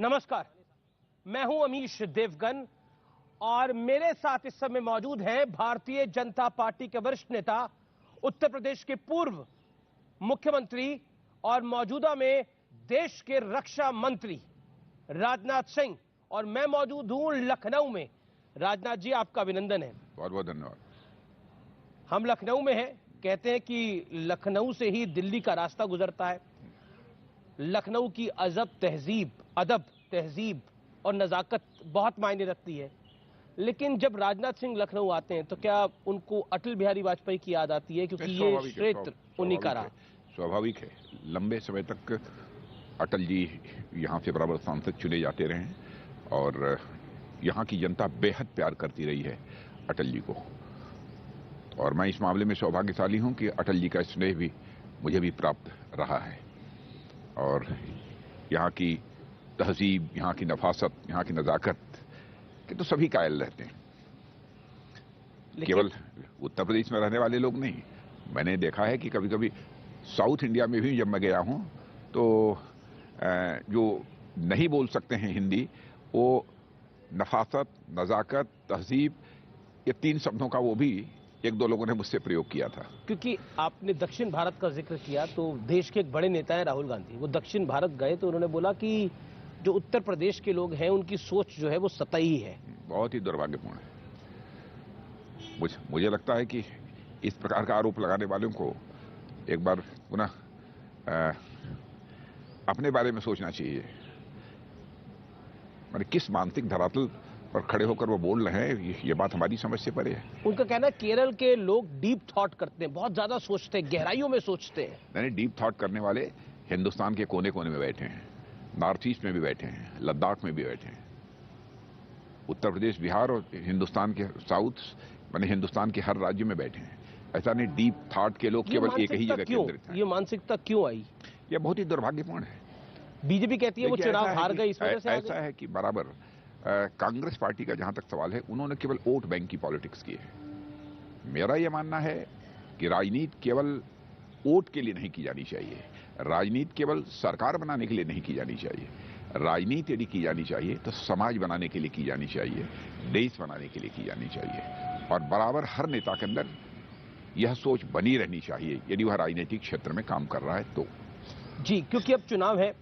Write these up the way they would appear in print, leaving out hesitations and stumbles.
नमस्कार, मैं हूं अमीश देवगन और मेरे साथ इस समय मौजूद हैं भारतीय जनता पार्टी के वरिष्ठ नेता, उत्तर प्रदेश के पूर्व मुख्यमंत्री और मौजूदा में देश के रक्षा मंत्री राजनाथ सिंह। और मैं मौजूद हूं लखनऊ में। राजनाथ जी, आपका अभिनंदन है। बहुत बहुत धन्यवाद। हम लखनऊ में हैं। कहते हैं कि लखनऊ से ही दिल्ली का रास्ता गुजरता है। लखनऊ की अदब तहजीब और नजाकत बहुत मायने रखती है। लेकिन जब राजनाथ सिंह लखनऊ आते हैं तो क्या उनको अटल बिहारी वाजपेयी की याद आती है? क्योंकि ये क्षेत्र उन्हीं का रहा। स्वाभाविक है, लंबे समय तक अटल जी यहाँ से बराबर सांसद चुने जाते रहे और यहाँ की जनता बेहद प्यार करती रही है अटल जी को। और मैं इस मामले में सौभाग्यशाली हूँ कि अटल जी का स्नेह भी मुझे भी प्राप्त रहा है। और यहाँ की तहजीब, यहाँ की नफासत, यहाँ की नजाकत के तो सभी कायल रहते हैं। केवल उत्तर प्रदेश में रहने वाले लोग नहीं, मैंने देखा है कि कभी कभी साउथ इंडिया में भी जब मैं गया हूँ तो जो नहीं बोल सकते हैं हिंदी, वो नफासत, नजाकत, तहजीब, ये तीन शब्दों का वो भी एक दो लोगों ने मुझसे प्रयोग किया था। क्योंकि आपने दक्षिण भारत का जिक्र किया तो देश के एक बड़े नेता है राहुल गांधी। वो दक्षिण भारत गए तो उन्होंने बोला कि जो उत्तर प्रदेश के लोग हैं उनकी सोच जो है वो सतही है। बहुत ही दुर्भाग्यपूर्ण है। मुझे लगता है कि इस प्रकार का आरोप लगाने वालों को एक बार पुनः अपने बारे में सोचना चाहिए। मैंने किस मानसिक धरातल पर खड़े होकर वो बोल रहे हैं, ये बात हमारी समझ से परे है। उनका कहना है केरल के लोग डीप थॉट करते हैं, बहुत ज्यादा सोचते हैं, गहराइयों में सोचते हैं। नहीं, डीप थॉट करने वाले हिंदुस्तान के कोने कोने में बैठे हैं, नॉर्थ ईस्ट में भी बैठे हैं, लद्दाख में भी बैठे हैं। उत्तर प्रदेश, बिहार और हिंदुस्तान के साउथ माने हिंदुस्तान के हर राज्य में बैठे हैं। ऐसा नहीं डीप थॉट के लोग केवल एक ही जगह केंद्रित हैं। ये मानसिकता क्यों आई? ये बहुत ही दुर्भाग्यपूर्ण है। बीजेपी कहती है वो चुनाव हार गई, इस वजह से ऐसा है कि बराबर कांग्रेस पार्टी का जहां तक सवाल है, उन्होंने केवल वोट बैंक की पॉलिटिक्स की है। मेरा यह मानना है कि राजनीति केवल वोट के लिए नहीं की जानी चाहिए, राजनीति केवल सरकार बनाने के लिए नहीं की जानी चाहिए। राजनीति यदि की जानी चाहिए तो समाज बनाने के लिए की जानी चाहिए, देश बनाने के लिए की जानी चाहिए। और बराबर हर नेता के अंदर यह सोच बनी रहनी चाहिए यदि वह राजनीतिक क्षेत्र में काम कर रहा है तो। जी, क्योंकि अब चुनाव है।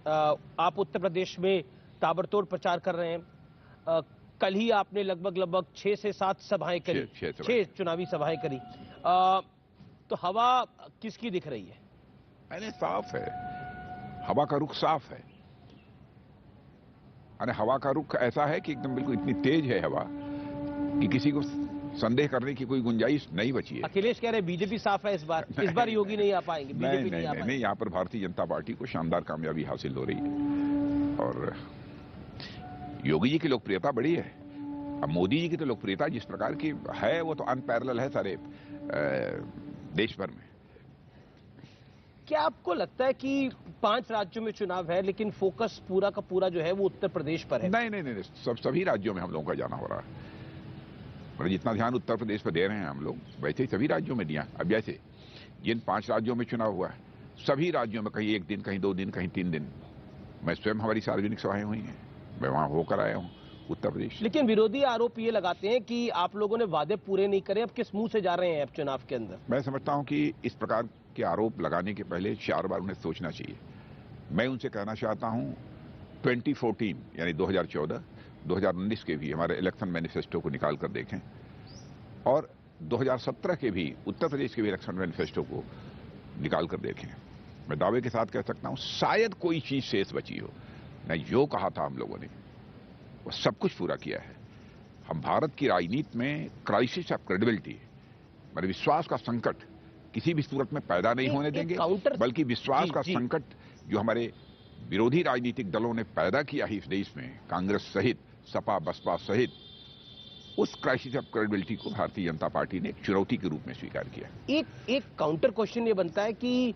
आप उत्तर प्रदेश में ताबड़तोड़ प्रचार कर रहे हैं। कल ही आपने लगभग 6 से 7 सभाएं करी, 6 चुनावी सभाएं करी। तो हवा किसकी दिख रही है? मैंने साफ है, हवा का रुख साफ है। हवा का रुख ऐसा है कि एकदम बिल्कुल इतनी तेज है हवा कि किसी को संदेह करने की कोई गुंजाइश नहीं बची है। अखिलेश कह रहे बीजेपी साफ है इस बार योगी नहीं आ पाएंगे, बीजेपी नहीं आ पाएंगे। यहाँ पर भारतीय जनता पार्टी को शानदार कामयाबी हासिल हो रही है और योगी जी की लोकप्रियता बड़ी है। अब मोदी जी की तो लोकप्रियता जिस प्रकार की है वो तो अनपैरेलल है सारे देश भर में। क्या आपको लगता है कि 5 राज्यों में चुनाव है लेकिन फोकस पूरा का पूरा जो है वो उत्तर प्रदेश पर है? नहीं, सभी राज्यों में हम लोगों का जाना हो रहा है। मतलब जितना ध्यान उत्तर प्रदेश पर दे रहे हैं हम लोग, वैसे ही सभी राज्यों में दिया। अब जैसे जिन 5 राज्यों में चुनाव हुआ है, सभी राज्यों में कहीं 1 दिन, कहीं 2 दिन, कहीं 3 दिन मैं स्वयं, हमारी सार्वजनिक सभाएं हुई हैं, मैं वहां होकर आया हूं उत्तर प्रदेश। लेकिन विरोधी आरोप ये लगाते हैं कि आप लोगों ने वादे पूरे नहीं करे। अब किस मुंह से जा रहे हैं अब चुनाव के अंदर? मैं समझता हूं कि इस प्रकार के आरोप लगाने के पहले 4 बार उन्हें सोचना चाहिए। मैं उनसे कहना चाहता हूं 2014 यानी 2014, 2019 के भी हमारे इलेक्शन मैनिफेस्टो को निकाल कर देखें और 2017 के भी उत्तर प्रदेश के भी इलेक्शन मैनिफेस्टो को निकाल कर देखें। मैं दावे के साथ कह सकता हूं शायद कोई चीज शेष बची हो। नहीं, जो कहा था हम लोगों ने वो सब कुछ पूरा किया है। हम भारत की राजनीति में क्राइसिस ऑफ क्रेडिबिलिटी, मतलब विश्वास का संकट किसी भी सूरत में पैदा नहीं होने देंगे, बल्कि विश्वास का संकट जो हमारे विरोधी राजनीतिक दलों ने पैदा किया है इस देश में, कांग्रेस सहित, सपा बसपा सहित, उस क्राइसिस ऑफ क्रेडिबिलिटी को भारतीय जनता पार्टी ने एक चुनौती के रूप में स्वीकार किया। एक काउंटर क्वेश्चन ये बनता है कि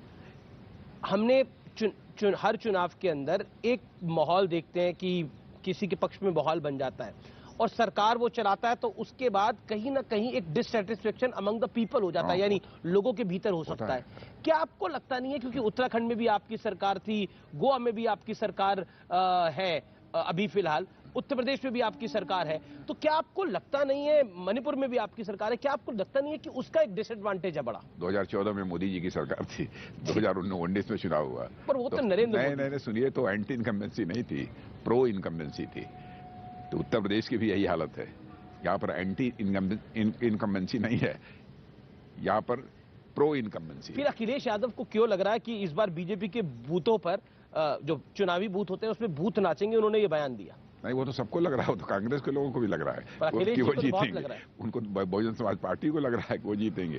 हमने हर चुनाव के अंदर एक माहौल देखते हैं कि किसी के पक्ष में माहौल बन जाता है और सरकार वो चलाता है तो उसके बाद कहीं ना कहीं एक डिससेटिस्फेक्शन अमंग द पीपल हो जाता है, यानी लोगों के भीतर हो सकता है। क्या आपको लगता नहीं है, क्योंकि उत्तराखंड में भी आपकी सरकार थी, गोवा में भी आपकी सरकार है, अभी फिलहाल उत्तर प्रदेश में भी आपकी सरकार है, तो क्या आपको लगता नहीं है, मणिपुर में भी आपकी सरकार है, क्या आपको लगता नहीं है कि उसका एक डिसएडवांटेज है बड़ा? 2014 में मोदी जी की सरकार थी, 2019 में चुनाव हुआ, पर वो तो नरेंद्र मोदी। नहीं सुनिए, तो एंटी इनकम्बेंसी नहीं थी, प्रो इनकम्बेंसी थी। तो उत्तर प्रदेश की भी यही हालत है, यहाँ पर एंटी इनकम्बेंसी नहीं है, यहाँ पर प्रो इनकम्बेंसी। फिर अखिलेश यादव को क्यों लग रहा है कि इस बार बीजेपी के बूथों पर, जो चुनावी बूथ होते हैं उसमें बूथ नाचेंगे, उन्होंने ये बयान दिया? नहीं, वो तो सबको लग रहा है, वो तो कांग्रेस के लोगों को भी लग रहा है कि वो जीतेंगे, उनको बहुजन समाज पार्टी को लग रहा है कि वो जीतेंगे।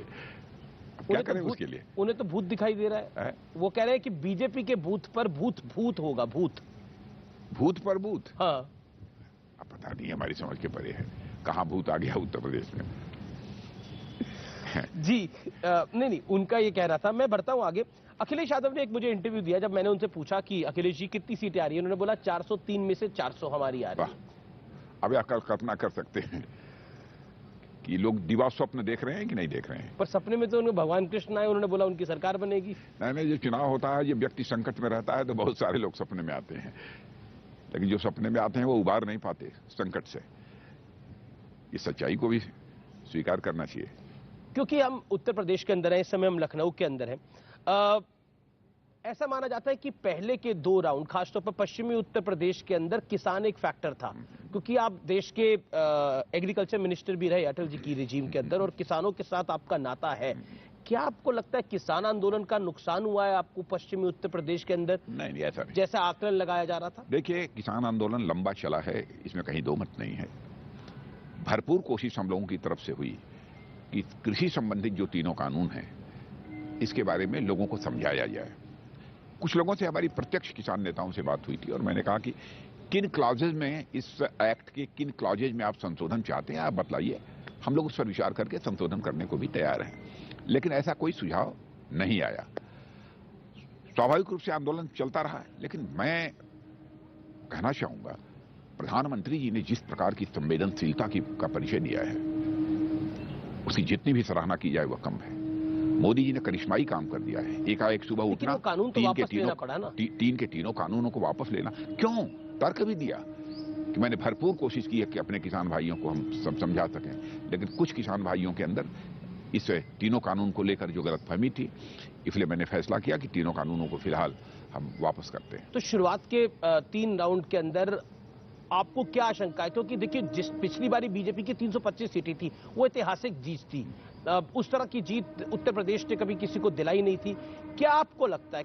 क्या करें उसके लिए? उन्हें तो भूत दिखाई दे रहा है। वो कह रहे हैं कि बीजेपी के बूथ पर भूत होगा, भूत पर बूथ। हाँ, अब पता नहीं, हमारी समझ के परे है, कहाँ भूत आ गया उत्तर प्रदेश में। जी नहीं, उनका ये कह रहा था। मैं बढ़ता हूं आगे। अखिलेश यादव ने एक मुझे इंटरव्यू दिया, जब मैंने उनसे पूछा कि अखिलेश जी कितनी सीटें आ रही है, उन्होंने बोला 403 में से 400 हमारी आ रही है। अब आप कल्पना कर सकते हैं कि लोग दिवा स्वप्न देख रहे हैं कि नहीं देख रहे हैं? पर सपने में तो उन्हें भगवान कृष्ण आए, उन्होंने बोला उनकी सरकार बनेगी। नहीं, जो चुनाव होता है, ये व्यक्ति संकट में रहता है तो बहुत सारे लोग सपने में आते हैं, लेकिन जो सपने में आते हैं वो उबार नहीं पाते संकट से। इस सच्चाई को भी स्वीकार करना चाहिए। क्योंकि हम उत्तर प्रदेश के अंदर हैं, इस समय हम लखनऊ के अंदर हैं। ऐसा माना जाता है कि पहले के 2 राउंड, खासतौर पर पश्चिमी उत्तर प्रदेश के अंदर किसान एक फैक्टर था, क्योंकि आप देश के एग्रीकल्चर मिनिस्टर भी रहे अटल जी की रिजीम के अंदर, और किसानों के साथ आपका नाता है। क्या आपको लगता है किसान आंदोलन का नुकसान हुआ है आपको पश्चिमी उत्तर प्रदेश के अंदर? नहीं, ऐसा नहीं, जैसा आकलन लगाया जा रहा था। देखिए, किसान आंदोलन लंबा चला है, इसमें कहीं दो मत नहीं है। भरपूर कोशिश हम लोगों की तरफ से हुई कि कृषि संबंधित जो तीनों कानून हैं, इसके बारे में लोगों को समझाया जाए। कुछ लोगों से हमारी प्रत्यक्ष किसान नेताओं से बात हुई थी, और मैंने कहा कि किन क्लॉजेज में, इस एक्ट के किन क्लॉजेज में आप संशोधन चाहते हैं, आप बतलाइए, हम लोग उस पर विचार करके संशोधन करने को भी तैयार हैं। लेकिन ऐसा कोई सुझाव नहीं आया। स्वाभाविक रूप से आंदोलन चलता रहा है, लेकिन मैं कहना चाहूंगा, प्रधानमंत्री जी ने जिस प्रकार की संवेदनशीलता का परिचय दिया है, उसकी जितनी भी सराहना की जाए वह कम है। मोदी जी ने करिश्माई काम कर दिया है। एकाएक सुबह उठना, कानून तो वापस लेना पड़ा ना, तीन के तीनों कानूनों को वापस लेना। क्यों? तर्क भी दिया कि मैंने भरपूर कोशिश की है कि अपने किसान भाइयों को हम समझा सकें, लेकिन कुछ किसान भाइयों के अंदर इस तीनों कानून को लेकर जो गलतफहमी थी, इसलिए मैंने फैसला किया कि तीनों कानूनों को फिलहाल हम वापस करते हैं। तो शुरुआत के 3 राउंड के अंदर आपको क्या आशंका है? क्योंकि देखिए, जिस पिछली बारी बीजेपी की 325 सीटें थी, वो ऐतिहासिक जीत थी। उस तरह की जीत उत्तर प्रदेश ने कभी किसी को दिलाई नहीं थी। क्या आपको लगता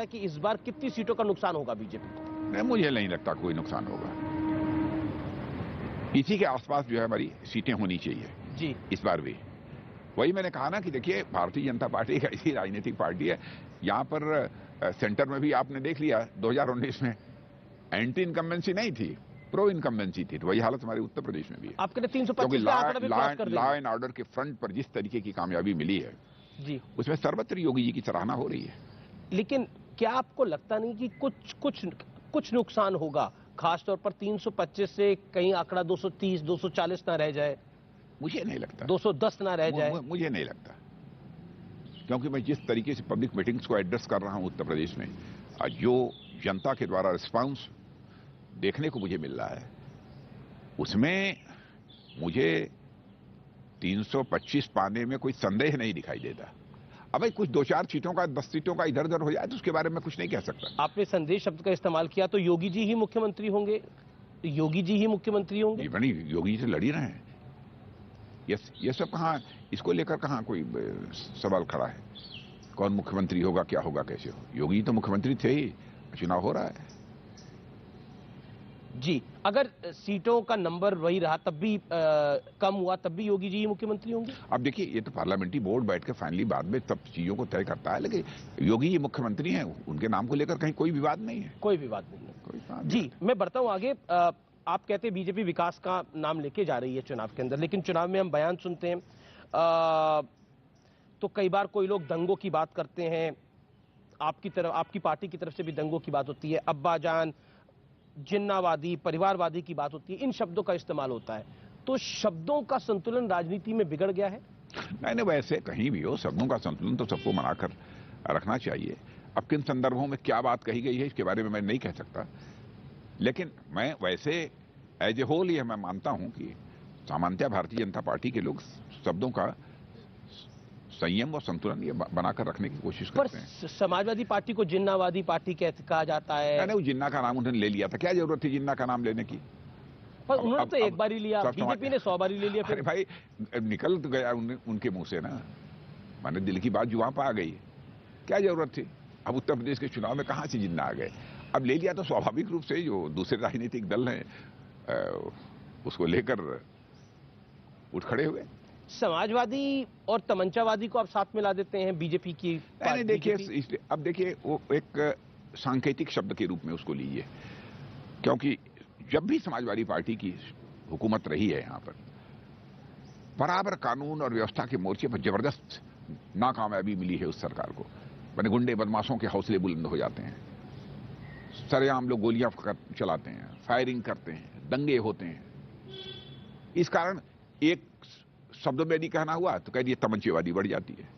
है कि इस बार कितनी सीटों का नुकसान होगा बीजेपी को? नहीं, मुझे नहीं लगता कोई नुकसान होगा। इसी के आसपास जो है हमारी सीटें होनी चाहिए जी, इस बार भी। वही मैंने कहा ना कि देखिए, भारतीय जनता पार्टी एक ऐसी राजनीतिक पार्टी है, यहाँ पर सेंटर में भी आपने देख लिया 2019 में एंटी इनकम्बेंसी नहीं थी, प्रो इनकम्बेंसी थी। तो वही हालत हमारे उत्तर प्रदेश में भी है। आप कहते 325 का आंकड़ा भी क्रॉस कर देंगे। लॉ एंड ऑर्डर के फ्रंट पर जिस तरीके की कामयाबी मिली है जी, उसमें सर्वत्र योगी जी की सराहना हो रही है। लेकिन क्या आपको लगता नहीं कि कुछ नुकसान होगा, खासतौर पर 325 से कहीं आंकड़ा 230, 240 ना रह जाए? मुझे नहीं लगता 210 ना रह जाए। मुझे नहीं लगता, क्योंकि मैं जिस तरीके से पब्लिक मीटिंग्स को एड्रेस कर रहा हूं उत्तर प्रदेश में, जो जनता के द्वारा रिस्पांस देखने को मुझे मिल रहा है, उसमें मुझे 325 पाने में कोई संदेह नहीं दिखाई देता। अब भाई कुछ 2-4 सीटों का, 10 सीटों का इधर उधर हो जाए तो उसके बारे में कुछ नहीं कह सकता। आपने संदेह शब्द का इस्तेमाल किया, तो योगी जी ही मुख्यमंत्री होंगे? योगी जी ही मुख्यमंत्री होंगे? बड़ी योगी जी से लड़ ही रहे हैं। ये सब कहाँ, इसको लेकर कहाँ कोई सवाल खड़ा है? कौन मुख्यमंत्री होगा, क्या होगा, कैसे हो? योगी तो मुख्यमंत्री थे ही, चुनाव हो रहा है। जी, अगर सीटों का नंबर वही रहा, तब भी कम हुआ, तब भी योगी जी ही मुख्यमंत्री होंगे? अब देखिए, ये तो पार्लियामेंट्री बोर्ड बैठ के फाइनली बाद में सब चीजों को तय करता है, लेकिन योगी जी मुख्यमंत्री हैं, उनके नाम को लेकर कहीं कोई विवाद नहीं है। कोई विवाद नहीं है। जी, मैं बढ़ता हूं आगे। आप कहते हैं बीजेपी विकास का नाम लेके जा रही है चुनाव के अंदर, लेकिन चुनाव में हम बयान सुनते हैं तो कई बार कोई लोग दंगों की बात करते हैं, आपकी पार्टी की तरफ से भी दंगों की बात होती है, अब्बाजान, जिन्नावादी, परिवारवादी की बात होती है, इन शब्दों का इस्तेमाल होता है। तो शब्दों का संतुलन राजनीति में बिगड़ गया है? नहीं, वैसे कहीं भी हो, शब्दों का संतुलन तो सबको बनाकर रखना चाहिए। अब किन संदर्भों में क्या बात कही गई है इसके बारे में मैं नहीं कह सकता, लेकिन मैं वैसे एज ए होल ये मैं मानता हूं कि सामान्यतः भारतीय जनता पार्टी के लोग शब्दों का संयम और संतुलन ये बनाकर रखने की कोशिश करते हैं। समाजवादी पार्टी को जिन्नावादी पार्टी कहा जाता है। नहीं, वो जिन्ना का नाम उन्होंने ले लिया था, क्या जरूरत थी जिन्ना का नाम लेने की? पर उन्होंने तो एक बार ही लिया, बीजेपी ने 100 बार ही ले लिया। फिर भाई निकल तो गया उनके मुंह से ना, माने दिल की बात जुबान पर आ गई, क्या जरूरत थी? अब उत्तर प्रदेश के चुनाव में कहां से जिन्ना आ गए? अब ले लिया तो स्वाभाविक रूप से जो दूसरे राजनीतिक दल हैं उसको लेकर उठ खड़े हुए। समाजवादी और तमंचावादी को आप साथ मिला देते हैं बीजेपी की? नहीं, देखिए, अब देखिए, वो एक सांकेतिक शब्द के रूप में उसको लीजिए, क्योंकि जब भी समाजवादी पार्टी की हुकूमत रही है यहां पर, बराबर कानून और व्यवस्था के मोर्चे पर जबरदस्त नाकामयाबी मिली है उस सरकार को। मैंने गुंडे बदमाशों के हौसले बुलंद हो जाते हैं, सरेआम लोग गोलियां चलाते हैं, फायरिंग करते हैं, दंगे होते हैं। इस कारण एक शब्द में नहीं कहना हुआ तो कह दिए तमंचेवादी बढ़ जाती है,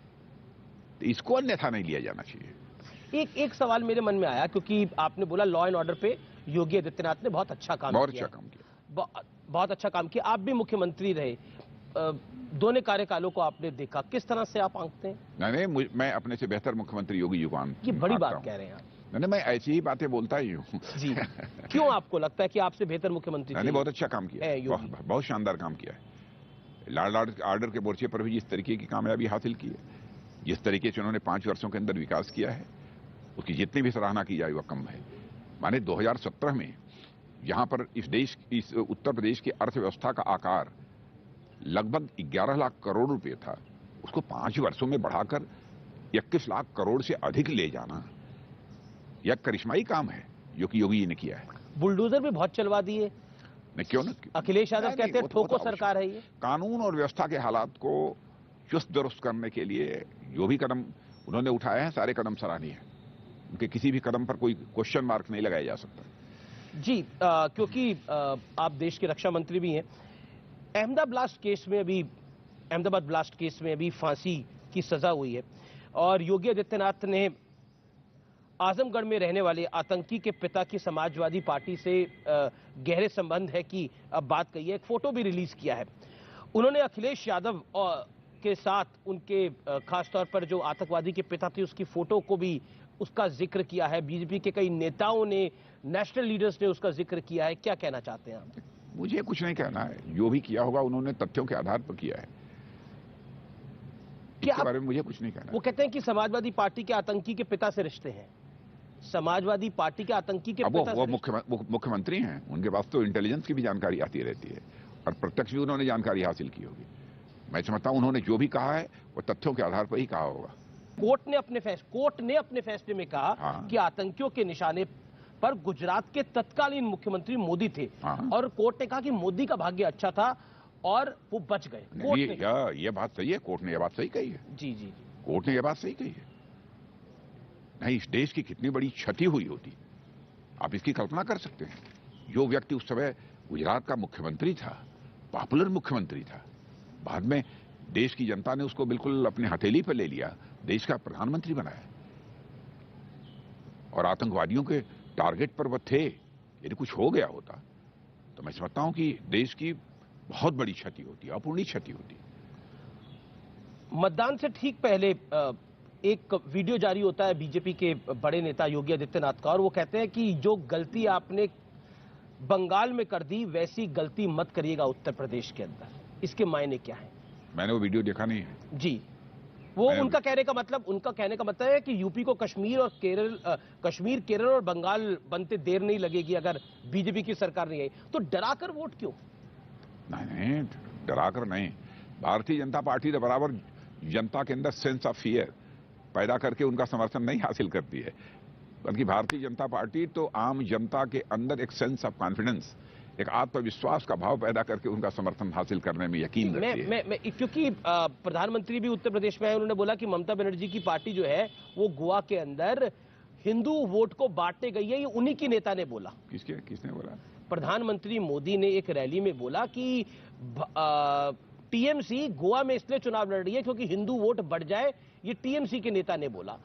तो इसको अन्यथा नहीं लिया जाना चाहिए। एक सवाल मेरे मन में आया, क्योंकि आपने बोला लॉ एंड ऑर्डर पे योगी आदित्यनाथ ने बहुत अच्छा काम किया। बहुत अच्छा काम किया। आप भी मुख्यमंत्री रहे, दोनों कार्यकालों को आपने देखा, किस तरह से आप आंकते हैं? नहीं, मैं अपने से बेहतर मुख्यमंत्री योगी जी को ये बड़ी बात कह रहे हैं आप। नहीं, मैं ऐसी ही बातें बोलता ही हूँ जी। क्यों आपको लगता है कि आपसे बेहतर मुख्यमंत्री? मैंने बहुत अच्छा काम किया है, बहुत शानदार काम किया है। लॉ एंड ऑर्डर के मोर्चे पर भी जिस तरीके की कामयाबी हासिल की है, जिस तरीके से उन्होंने 5 वर्षों के अंदर विकास किया है, उसकी जितनी भी सराहना की जाए वह कम है। माने 2017 में यहां पर इस उत्तर प्रदेश की अर्थव्यवस्था का आकार लगभग 11 लाख करोड़ रुपए था, उसको 5 वर्षों में बढ़ाकर 21 लाख करोड़ से अधिक ले जाना यह करिश्माई काम है जो कि योगी जी ने किया है। बुलडोजर भी बहुत चलवा दिए। नहीं, क्यों ना? अखिलेश यादव कहते हैं ठोको सरकार है ये। कानून और व्यवस्था के हालात को चुस्त दुरुस्त करने के लिए जो भी कदम उन्होंने उठाए हैं, सारे कदम सराहनीय हैं। उनके किसी भी कदम पर कोई क्वेश्चन मार्क नहीं लगाया जा सकता। जी, क्योंकि आप देश के रक्षा मंत्री भी हैं। अहमदाबाद ब्लास्ट केस में अभी फांसी की सजा हुई है और योगी आदित्यनाथ ने आजमगढ़ में रहने वाले आतंकी के पिता की समाजवादी पार्टी से गहरे संबंध है कि अब बात कही है। एक फोटो भी रिलीज किया है उन्होंने अखिलेश यादव के साथ, उनके खासतौर पर जो आतंकवादी के पिता थे उसकी फोटो को भी उसका जिक्र किया है। बीजेपी के कई नेताओं ने, नेशनल लीडर्स ने उसका जिक्र किया है। क्या कहना चाहते हैं आप? मुझे कुछ नहीं कहना है, जो भी किया होगा उन्होंने तथ्यों के आधार पर किया है, इसके बारे में मुझे कुछ नहीं कहना। वो कहते हैं कि समाजवादी पार्टी के आतंकी के पिता से रिश्ते हैं। समाजवादी पार्टी के आतंकी के पिता वो मुख्यमंत्री हैं, उनके पास तो इंटेलिजेंस की भी जानकारी आती रहती है और प्रत्यक्ष भी उन्होंने जानकारी हासिल की होगी। मैं समझता हूं उन्होंने जो भी कहा है वो तथ्यों के आधार पर ही कहा होगा। कोर्ट ने अपने फैसले में कहा कि आतंकियों के निशाने पर गुजरात के तत्कालीन मुख्यमंत्री मोदी थे और कोर्ट ने कहा कि मोदी का भाग्य अच्छा था और वो बच गए। ये बात सही है, कोर्ट ने यह बात सही कही है। जी जी, कोर्ट ने यह बात सही कही है। नहीं, इस देश की कितनी बड़ी क्षति हुई होती, आप इसकी कल्पना कर सकते हैं। जो व्यक्ति उस समय गुजरात का मुख्यमंत्री था, पॉपुलर मुख्यमंत्री था, बाद में देश की जनता ने उसको बिल्कुल अपने हथेली पर ले लिया, देश का प्रधानमंत्री बनाया और आतंकवादियों के टारगेट पर वह थे। यदि कुछ हो गया होता तो मैं समझता हूं कि देश की बहुत बड़ी क्षति होती, अपूर्णीय क्षति होती। मतदान से ठीक पहले एक वीडियो जारी होता है बीजेपी के बड़े नेता योगी आदित्यनाथ का और वो कहते हैं कि जो गलती आपने बंगाल में कर दी वैसी गलती मत करिएगा उत्तर प्रदेश के अंदर। इसके मायने क्या है? मैंने वो वीडियो देखा नहीं है जी। वो उनका कहने का मतलब है कि यूपी को कश्मीर केरल और बंगाल बनते देर नहीं लगेगी अगर बीजेपी की सरकार नहीं आई। तो डराकर वोट क्यों? नहीं, डराकर नहीं। भारतीय जनता पार्टी तो बराबर जनता के अंदर सेंस ऑफ फियर पैदा करके उनका समर्थन नहीं हासिल करती है, बल्कि भारतीय जनता पार्टी तो आम जनता के अंदर एक सेंस ऑफ कॉन्फिडेंस, एक आत्मविश्वास का भाव पैदा करके उनका समर्थन हासिल करने में यकीन रखती है। क्योंकि प्रधानमंत्री भी उत्तर प्रदेश में आए, उन्होंने बोला कि ममता बनर्जी की पार्टी जो है वो गोवा के अंदर हिंदू वोट को बांटने गई है। ये उन्हीं की नेता ने बोला। किसने बोला? प्रधानमंत्री मोदी ने एक रैली में बोला कि टीएमसी गोवा में इसलिए चुनाव लड़ रही है क्योंकि हिंदू वोट बढ़ जाए, ये टीएमसी के नेता ने बोला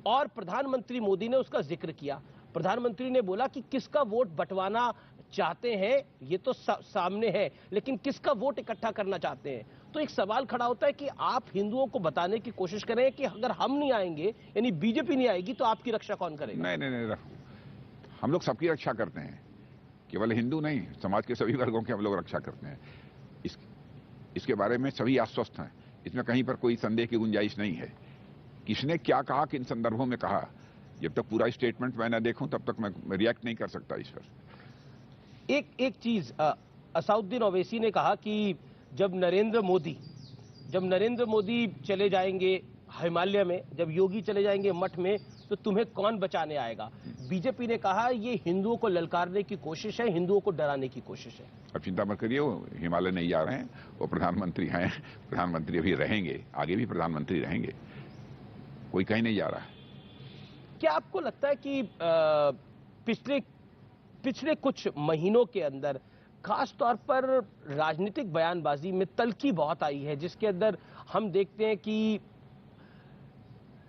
और प्रधानमंत्री मोदी ने उसका जिक्र किया। प्रधानमंत्री ने बोला कि किसका वोट बंटवाना चाहते हैं ये तो सामने है, लेकिन किसका वोट इकट्ठा करना चाहते हैं। तो एक सवाल खड़ा होता है कि आप हिंदुओं को बताने की कोशिश करें कि अगर हम नहीं आएंगे, यानी बीजेपी नहीं आएगी, तो आपकी रक्षा कौन करेगा? नहीं नहीं नहीं, हम लोग सबकी रक्षा करते हैं, केवल हिंदू नहीं, समाज के सभी वर्गों की हम लोग रक्षा करते हैं। इसके बारे में सभी आश्वस्त हैं, इसमें कहीं पर कोई संदेह की गुंजाइश नहीं है। किसने क्या कहा, किन संदर्भों में कहा, जब तक पूरा स्टेटमेंट मैं न देखूं तब तक मैं रिएक्ट नहीं कर सकता इस पर। एक चीज असाउद्दीन ओवैसी ने कहा कि जब नरेंद्र मोदी चले जाएंगे हिमालय में, जब योगी चले जाएंगे मठ में, तो तुम्हें कौन बचाने आएगा? बीजेपी ने कहा ये हिंदुओं को ललकारने की कोशिश है, हिंदुओं को डराने की कोशिश है। अब चिंता मत करिए, वो हिमालय नहीं जा रहे हैं, वो प्रधानमंत्री हैं, प्रधानमंत्री अभी रहेंगे, आगे भी प्रधानमंत्री रहेंगे, कोई कहीं नहीं जा रहा है। क्या आपको लगता है कि पिछले कुछ महीनों के अंदर खास तौर पर राजनीतिक बयानबाजी में तल्खी बहुत आई है, जिसके अंदर हम देखते हैं कि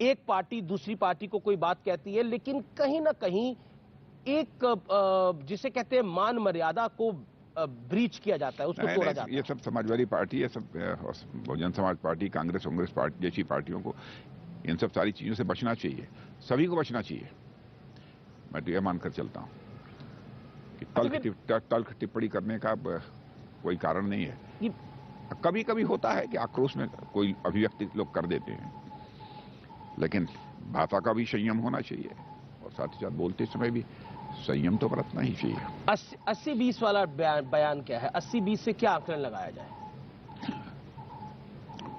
एक पार्टी दूसरी पार्टी को कोई बात कहती है, लेकिन कहीं ना कहीं एक जिसे कहते हैं मान मर्यादा को ब्रीच किया जाता है, उसको तोड़ा जाता है। ये सब समाजवादी पार्टी, ये सब बहुजन समाज पार्टी, कांग्रेस पार्टी जैसी पार्टियों को इन सब सारी चीजों से बचना चाहिए, सभी को बचना चाहिए। मैं तो यह मानकर चलता हूं कि तल्ख टिप्पणी करने का कोई कारण नहीं है। कभी कभी होता है कि आक्रोश में कोई अभिव्यक्ति लोग कर देते हैं, लेकिन भाषा का भी संयम होना चाहिए और साथ ही साथ बोलते समय भी संयम तो बरतना ही चाहिए। 80-20 वाला बयान क्या है? 80-20 से क्या आकलन लगाया जाए?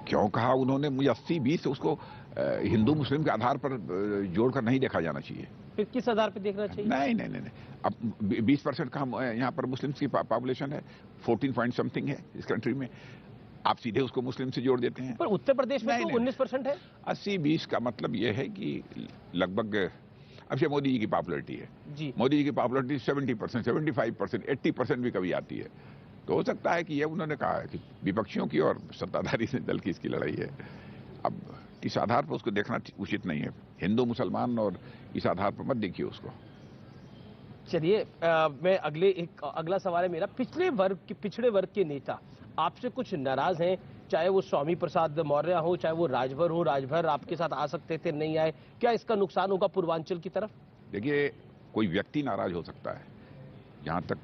क्यों कहा उन्होंने? मुझे 80-20 उसको हिंदू मुस्लिम के आधार पर जोड़कर नहीं देखा जाना चाहिए। फिर किस आधार पर देखना चाहिए? नहीं नहीं नहीं, अब 20% का यहाँ पर मुस्लिम की पॉपुलेशन है, 14 पॉइंट समथिंग है इस कंट्री में, आप सीधे उसको मुस्लिम से जोड़ देते हैं। पर उत्तर प्रदेश में तो 19% है। 80-20 का मतलब यह है कि लगभग, अब से मोदी जी की पॉपुलरिटी है जी, मोदी जी की पॉपुलरिटी 70%, 75%, 80% भी कभी आती है, तो हो सकता है कि यह उन्होंने कहा है कि विपक्षियों की और सत्ताधारी दल की इसकी लड़ाई है। अब इस आधार पर उसको देखना उचित नहीं है, हिंदू मुसलमान और इस आधार पर मत देखिए उसको। चलिए, मैं अगला सवाल है मेरा, पिछड़े वर्ग के नेता आपसे कुछ नाराज हैं, चाहे वो स्वामी प्रसाद मौर्य हो, चाहे वो राजभर आपके साथ आ सकते थे, नहीं आए, क्या इसका नुकसान होगा पूर्वांचल की तरफ? देखिए, कोई व्यक्ति नाराज हो सकता है, जहां तक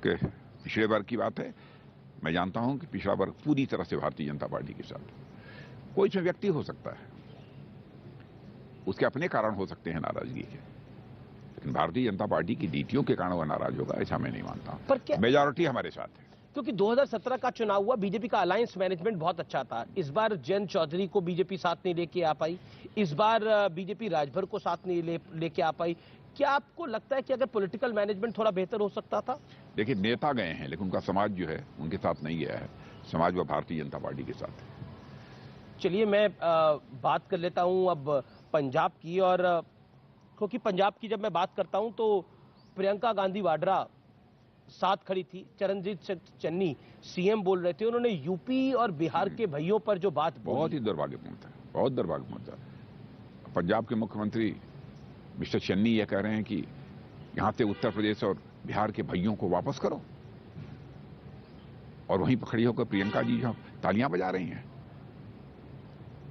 पिछड़े वर्ग की बात है, मैं जानता हूं कि पिछड़ा वर्ग पूरी तरह से भारतीय जनता पार्टी के साथ, कोई इसमें व्यक्ति हो सकता है, उसके अपने कारण हो सकते हैं नाराजगी के, लेकिन भारतीय जनता पार्टी की नीतियों के कारण वह नाराज होगा ऐसा मैं नहीं मानता। पर क्या मेजॉरिटी हमारे साथ है? क्योंकि 2017 का चुनाव हुआ, बीजेपी का अलायंस मैनेजमेंट बहुत अच्छा था, इस बार जयंत चौधरी को बीजेपी साथ नहीं लेके आ पाई, इस बार बीजेपी राजभर को साथ नहीं लेके आ पाई। क्या आपको लगता है कि अगर पॉलिटिकल मैनेजमेंट थोड़ा बेहतर हो सकता था? देखिए, नेता गए हैं लेकिन उनका समाज जो है उनके साथ नहीं गया है, समाज व भारतीय जनता पार्टी के साथ है। चलिए, मैं बात कर लेता हूं अब पंजाब की, और क्योंकि पंजाब की जब मैं बात करता हूं तो प्रियंका गांधी वाड्रा साथ खड़ी थी, चरणजीत चन्नी सीएम बोल रहे थे, उन्होंने यूपी और बिहार के भाइयों पर जो बात बोली, बहुत ही दुर्भाग्यपूर्ण था, बहुत दुर्भाग्यपूर्ण था। पंजाब के मुख्यमंत्री मिस्टर चन्नी यह कह रहे हैं कि यहां से उत्तर प्रदेश और बिहार के भाइयों को वापस करो, और वहीं खड़ी होकर प्रियंका जी यहां तालियां बजा रही हैं।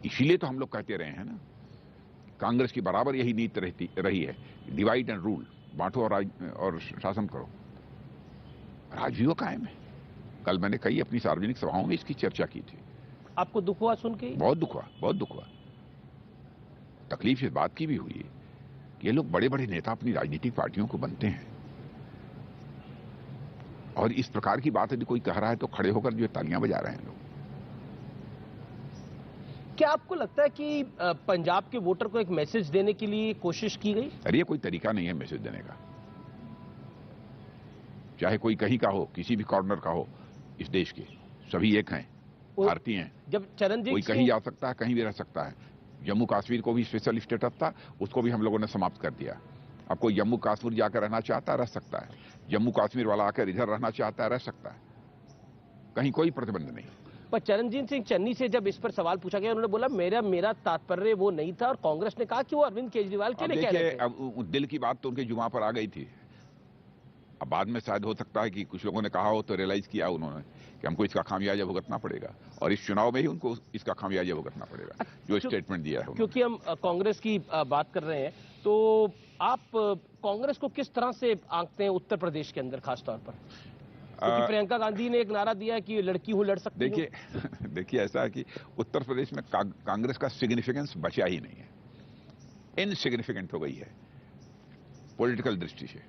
इसीलिए तो हम लोग कहते रहे हैं ना, कांग्रेस की बराबर यही नीति रही है, डिवाइड एंड रूल, बांटो और शासन करो। आज भी वो कायम है। कल मैंने कई अपनी सार्वजनिक सभाओं में इसकी चर्चा की थी। आपको दुख हुआ सुन के? बहुत दुख हुआ, बहुत दुख हुआ। तकलीफ इस बात की भी हुई कि ये लोग बड़े बड़े नेता अपनी राजनीतिक पार्टियों को बनते हैं, और इस प्रकार की बात यदि कोई कह रहा है तो खड़े होकर जो तालियां बजा रहे हैं लोग। क्या आपको लगता है कि पंजाब के वोटर को एक मैसेज देने के लिए कोशिश की गई? अरे, ये कोई तरीका नहीं है मैसेज देने का, चाहे कोई कहीं का हो, किसी भी कॉर्नर का हो इस देश के, सभी एक हैं, भारतीय हैं। जब चरणजीत कोई कहीं जा सकता है, कहीं भी रह सकता है। जम्मू कश्मीर को भी स्पेशल स्टेटस था, उसको भी हम लोगों ने समाप्त कर दिया। अब कोई जम्मू कश्मीर जाकर रहना चाहता है, रह सकता है। जम्मू कश्मीर वाला आकर इधर रहना चाहता है, रह सकता है, कहीं कोई प्रतिबंध नहीं। पर चरणजीत सिंह चन्नी से जब इस पर सवाल पूछा गया, उन्होंने बोला मेरा तात्पर्य वो नहीं था, और कांग्रेस ने कहा कि वो अरविंद केजरीवाल के लिए कह रहे थे। अब दिल की बात तो उनके जुबान पर आ गई थी। अब बाद में शायद हो सकता है कि कुछ लोगों ने कहा हो तो रियलाइज किया उन्होंने कि हमको इसका खामियाजा भुगतना पड़ेगा, और इस चुनाव में ही उनको इसका खामियाजा भुगतना पड़ेगा जो स्टेटमेंट दिया है। क्योंकि हम कांग्रेस की बात कर रहे हैं, तो आप कांग्रेस को किस तरह से आंकते हैं उत्तर प्रदेश के अंदर खासतौर पर? क्योंकि प्रियंका गांधी ने एक नारा दिया है कि लड़की हूं, लड़ सकती हूं। देखिए ऐसा है कि उत्तर प्रदेश में कांग्रेस का सिग्निफिकेंस बचा ही नहीं है, इनसिग्निफिकेंट हो गई है पॉलिटिकल दृष्टि से।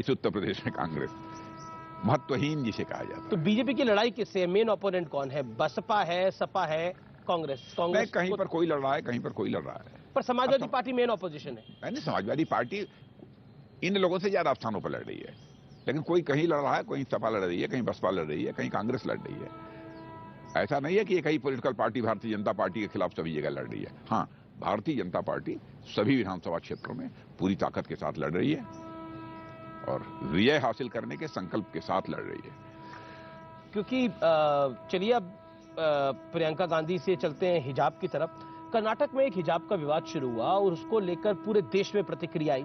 इस उत्तर प्रदेश में कांग्रेस महत्वहीन जिसे कहा जाता है। तो बीजेपी की लड़ाई किससे है? मेन ओपोनेंट कौन है? बसपा है, सपा है, कांग्रेस? नहीं, कहीं पर कोई लड़ रहा है, कहीं पर कोई लड़ रहा है, पर समाजवादी पार्टी मेन ऑपोजिशन है। नहीं, समाजवादी पार्टी इन लोगों से ज्यादा स्थानों पर लड़ रही है, लेकिन कोई कहीं लड़ रहा है, कहीं सपा लड़ रही है, कहीं बसपा लड़ रही है, कहीं कांग्रेस लड़ रही है। ऐसा नहीं है कि एक ही political party Bharatiya Janata party के खिलाफ सभी जगह लड़ रही है। हाँ, भारतीय जनता पार्टी सभी विधानसभा क्षेत्रों में पूरी ताकत के साथ लड़ रही है और विजय हासिल करने के संकल्प के साथ लड़ रही है। क्योंकि चलिए अब प्रियंका गांधी से चलते हैं हिजाब की तरफ। कर्नाटक में एक हिजाब का विवाद शुरू हुआ और उसको लेकर पूरे देश में प्रतिक्रिया आई।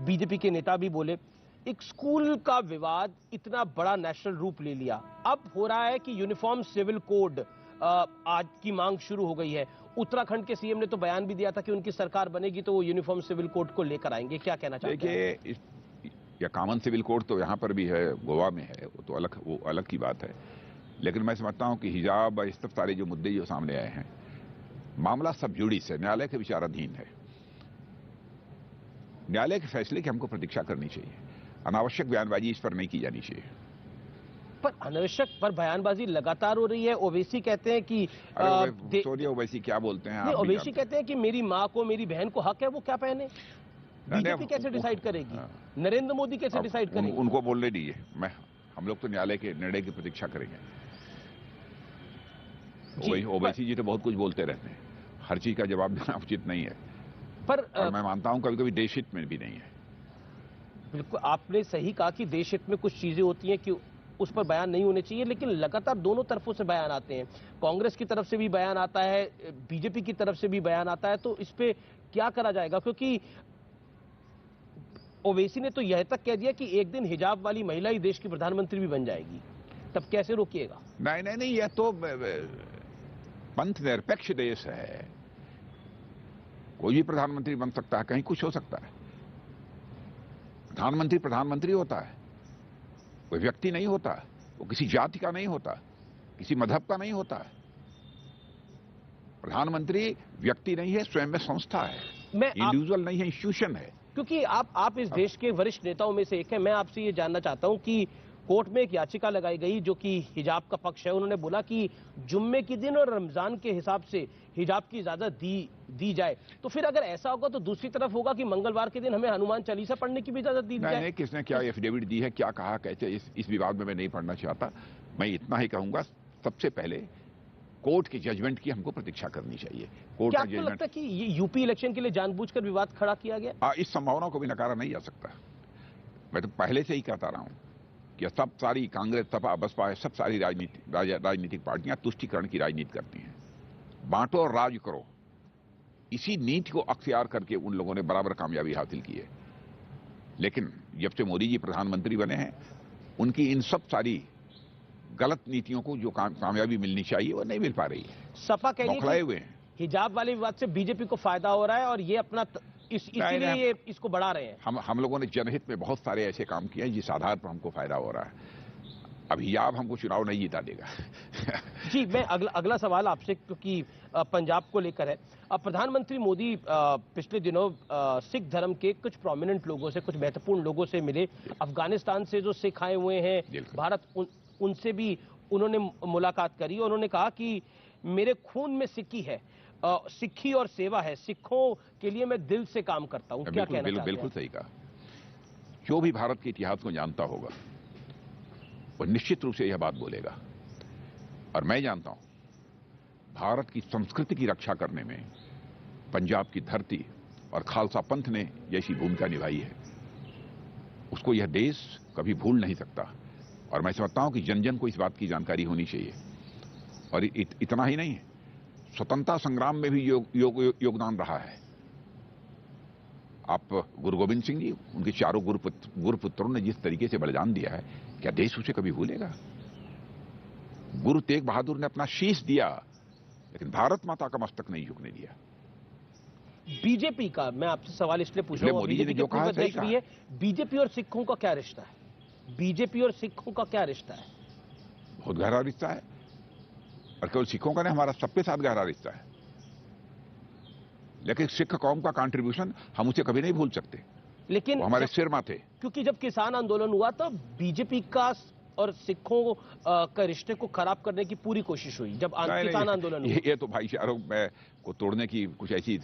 बीजेपी के नेता भी बोले। एक स्कूल का विवाद इतना बड़ा नेशनल रूप ले लिया। अब हो रहा है कि यूनिफॉर्म सिविल कोड आज की मांग शुरू हो गई है। उत्तराखंड के सीएम ने तो बयान भी दिया था कि उनकी सरकार बनेगी तो वो यूनिफॉर्म सिविल कोड को लेकर आएंगे। क्या कहना चाहते हैं? देखिए, या कॉमन सिविल कोड तो यहाँ पर भी है, गोवा में है, वो अलग की बात है। लेकिन मैं समझता हूँ कि हिजाब इस सब सारे जो मुद्दे जो सामने आए हैं, मामला सब जुडिस है, न्यायालय के विचाराधीन है। न्यायालय के फैसले की हमको प्रतीक्षा करनी चाहिए। अनावश्यक बयानबाजी इस पर नहीं की जानी चाहिए। पर अनावश्यक पर बयानबाजी लगातार हो रही है। ओवैसी कहते हैं कि सोनिया ओवैसी क्या बोलते हैं? ओवैसी कहते हैं कि मेरी माँ को, मेरी बहन को हक है, वो क्या पहने? बीजेपी कैसे डिसाइड करेगी? नरेंद्र मोदी कैसे डिसाइड करेंगे? उनको बोलने दीजिए। हम लोग तो न्यायालय के निर्णय की प्रतीक्षा करेंगे। ओवैसी जी तो बहुत कुछ बोलते रहते हैं, हर चीज का जवाब देना उचित नहीं है। पर मैं मानता हूं कभी कभी देश हित में भी नहीं है। बिल्कुल आपने सही कहा कि देश हित में कुछ चीजें होती हैं कि उस पर बयान नहीं होने चाहिए, लेकिन लगातार दोनों तरफों से बयान आते हैं। कांग्रेस की तरफ से भी बयान आता है, बीजेपी की तरफ से भी बयान आता है। तो इस पे क्या करा जाएगा? क्योंकि ओवैसी ने तो यह तक कह दिया कि एक दिन हिजाब वाली महिला ही देश की प्रधानमंत्री भी बन जाएगी। तब कैसे रोकिएगा? नहीं, यह तो पंथ निरपेक्ष देश है। कोई भी प्रधानमंत्री बन सकता है, कहीं कुछ हो सकता है। प्रधानमंत्री होता है, कोई व्यक्ति नहीं होता, वो किसी जाति का नहीं होता, किसी मजहब का नहीं होता है। प्रधानमंत्री व्यक्ति नहीं है, स्वयं में संस्था है, इंडिविजुअल नहीं है, इंस्टीट्यूशन है। क्योंकि आप इस देश के वरिष्ठ नेताओं में से एक हैं। मैं आपसे ये जानना चाहता हूं कि कोर्ट में एक याचिका लगाई गई जो कि हिजाब का पक्ष है। उन्होंने बोला कि जुम्मे के दिन और रमजान के हिसाब से हिजाब की इजाजत दी जाए। तो फिर अगर ऐसा होगा तो दूसरी तरफ होगा कि मंगलवार के दिन हमें हनुमान चालीसा पढ़ने की भी इजाजत दी जाए। नहीं, किसने क्या एफिडेविट दी है, क्या कहा, कैसे, इस विवाद में मैं नहीं पढ़ना चाहता। मैं इतना ही कहूंगा, सबसे पहले कोर्ट की जजमेंट की हमको प्रतीक्षा करनी चाहिए। कोर्ट का जजमेंट। लगता है कि ये यूपी इलेक्शन के लिए जानबूझकर विवाद खड़ा किया गया? इस संभावना को भी नकारा नहीं जा सकता। मैं तो पहले से ही कहता रहा हूं कि सब सारी कांग्रेस, सपा, बसपा, सब सारी राजनीतिक पार्टियां तुष्टीकरण की राजनीति करती हैं। बांटो और राज करो, इसी नीति को अख्तियार करके उन लोगों ने बराबर कामयाबी हासिल की है। लेकिन जब से मोदी जी प्रधानमंत्री बने हैं, उनकी इन सब सारी गलत नीतियों को जो कामयाबी मिलनी चाहिए वो नहीं मिल पा रही है। सपा कह रही है हुए हैं हिजाब वाले विवाद से बीजेपी को फायदा हो रहा है और ये अपना इसीलिए ये इसको बढ़ा रहे हैं। हम लोगों ने जनहित में बहुत सारे ऐसे काम किए हैं जिस आधार पर हमको फायदा हो रहा है। अब हिजाब हमको चुनाव नहीं जीता देगा। जी, मैं अगला सवाल आपसे, क्योंकि पंजाब को लेकर है। प्रधानमंत्री मोदी पिछले दिनों सिख धर्म के कुछ प्रोमिनेंट लोगों से, कुछ महत्वपूर्ण लोगों से मिले। अफगानिस्तान से जो सिख आए हुए हैं भारत, उनसे भी उन्होंने मुलाकात करी। उन्होंने कहा कि मेरे खून में सिक्की है, सिक्खी और सेवा है, सिखों के लिए मैं दिल से काम करता हूं। क्या कहना चाहते हैं? बिल्कुल सही कहा। जो भी भारत के इतिहास को जानता होगा वो निश्चित रूप से यह बात बोलेगा। और मैं जानता हूं भारत की संस्कृति की रक्षा करने में पंजाब की धरती और खालसा पंथ ने जैसी भूमिका निभाई है, उसको यह देश कभी भूल नहीं सकता। और मैं समझता हूं कि जन जन को इस बात की जानकारी होनी चाहिए और इतना ही नहीं, स्वतंत्रता संग्राम में भी योगदान रहा है। आप गुरु गोविंद सिंह जी, उनके चारों गुरुपुत्रों ने जिस तरीके से बलिदान दिया है, क्या देश उसे कभी भूलेगा? गुरु तेग बहादुर ने अपना शीश दिया, लेकिन भारत माता का मस्तक नहीं झुकने दिया। बीजेपी का मैं आपसे सवाल इसलिए पूछ रहा हूं, मोदी जी ने जो कहा सही कहा। बीजेपी और सिखों का क्या रिश्ता है? बीजेपी और सिखों का क्या रिश्ता है? बहुत गहरा रिश्ता है, और केवल सिखों का नहीं, हमारा सबके साथ गहरा रिश्ता है। लेकिन सिख कौम का कंट्रीब्यूशन हम उसे कभी नहीं भूल सकते, लेकिन हमारे सिर माथे। क्योंकि जब किसान आंदोलन हुआ तो बीजेपी का और सिखों का रिश्ते को खराब करने की पूरी कोशिश हुई जब किसान आंदोलन हुआ। ये तो भाईचारों को तोड़ने की कुछ ऐसी